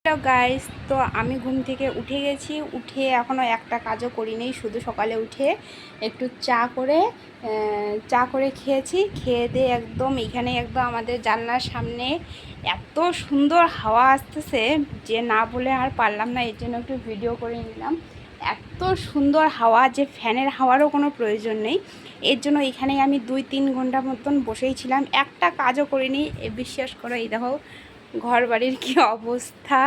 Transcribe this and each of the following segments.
Hello guys, তো আমি ঘুম থেকে উঠে গেছি। উঠে এখনও একটা কাজও করিনি, শুধু সকালে উঠে একটু চা করে খেয়েছি। খেয়ে দিয়ে একদম এখানে একদম আমাদের জানলার সামনে এত সুন্দর হাওয়া আসতেছে যে না বলে আর পারলাম না, এর জন্য একটু ভিডিও করে নিলাম। এত সুন্দর হাওয়া যে ফ্যানের হাওয়ারও কোনো প্রয়োজন নেই। এর জন্য এখানেই আমি 2-3 ঘন্টা মতন বসেই ছিলাম, একটা কাজও করিনি। বিশ্বাস করো, এই দেখো ঘর বাড়ির কী অবস্থা,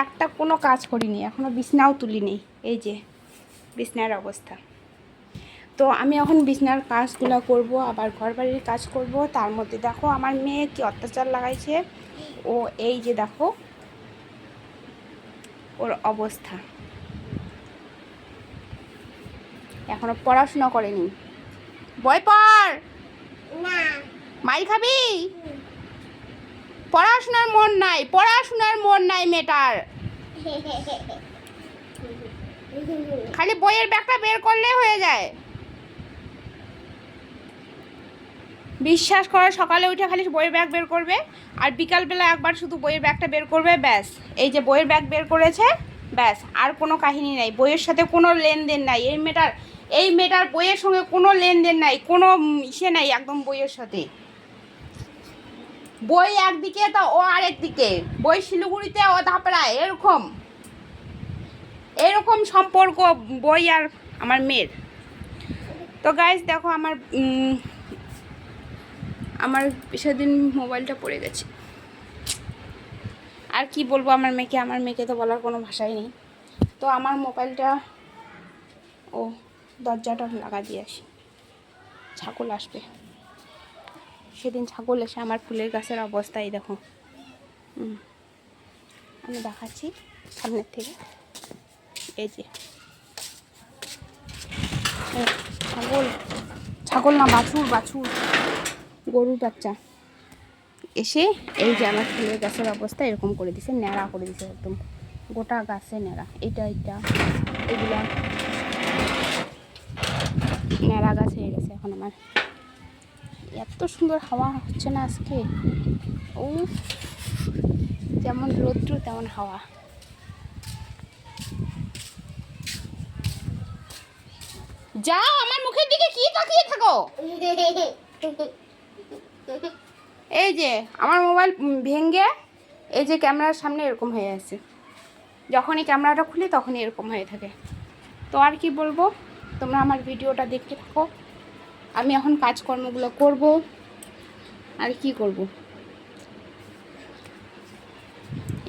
একটা কোনো কাজ করিনি, এখনও বিছনাও তুলিনি। এই যে বিছনার অবস্থা। তো আমি এখন বিছনার কাজগুলো করব, আবার ঘর বাড়ির কাজ করব। তার মধ্যে দেখো আমার মেয়ে কি অত্যাচার লাগাইছে। ও এই যে দেখো ওর অবস্থা, এখনো পড়াশোনা করেনি। বই পড় না, মাই খাবি। পড়াশোনার মন নাই মেয়েটার। খালি বইয়ের ব্যাগটা বের করলে হয়ে যায়। বিশ্বাস করে, সকালে উঠে খালি বইয়ের ব্যাগ বের করবে, আর বিকালবেলা একবার শুধু বইয়ের ব্যাগটা বের করবে, ব্যাস। এই যে বইয়ের ব্যাগ বের করেছে, ব্যাস, আর কোনো কাহিনী নাই। বইয়ের সাথে কোনো লেনদেন নাই এই মেয়েটার বইয়ের সঙ্গে কোনো লেনদেন নাই, কোনো ইসে নাই একদম বইয়ের সাথে। বই একদিকে তো ও আরেকদিকে, বই শিলিগুড়িতে ও ধাপড়ায়, এরকম সম্পর্ক বই আর আমার মেয়ের। তো গাইস দেখো আমার সেদিন মোবাইলটা পড়ে গেছে। আর কি বলবো আমার মেয়েকে তো বলার কোনো ভাষাই নেই। তো আমার মোবাইলটা দরজাটা লাগা দিয়ে আসি, ছাগল আসবে। সেদিন ছাগল এসে আমার ফুলের গাছের অবস্থায় দেখো, আমি দেখাচ্ছি সামনের থেকে। এই যে ছাগল না, বাছুর গরুর বাচ্চা এসে এই যে আমার ফুলের গাছের অবস্থা এরকম করে দিছে, ন্যাড়া করে দিছে, একদম গোটা গাছে ন্যাড়া। এগুলা ন্যাড়া গাছ হয়ে গেছে এখন আমার। এত সুন্দর হাওয়া হচ্ছে না আজকে, ও যেমন রৌদ্র তেমন হাওয়া। যাও, আমার মুখের দিকে কি তাকিয়ে থাকো। এই যে আমার মোবাইল ভেঙে এই যে ক্যামেরার সামনে এরকম হয়ে আছে, যখনই ক্যামেরাটা খুলি তখনই এরকম হয়ে থাকে। তো আর কি বলবো, তোমরা আমার ভিডিওটা দেখতে থাকো। আমি এখন কাজকর্মগুলো করব, আর কি করব,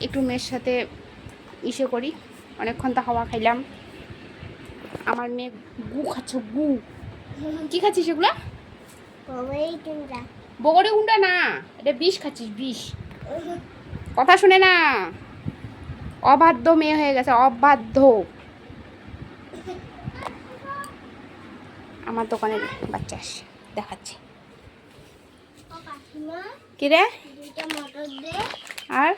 একটু মেয়ের সাথে ইসে করি। অনেকক্ষণ তো হাওয়া খাইলাম। আমার মেয়ে গু খাচ্ছে, গু। কি খাচ্ছিস এগুলো? বগরি গুন্ডা না, এটা বিষ খাচ্ছিস, বিষ। কথা শুনে না, অবাধ্য মেয়ে হয়ে গেছে, অবাধ্য। আমার দোকানের বাচ্চা আসে, দেখাচ্ছি। কি রে? আর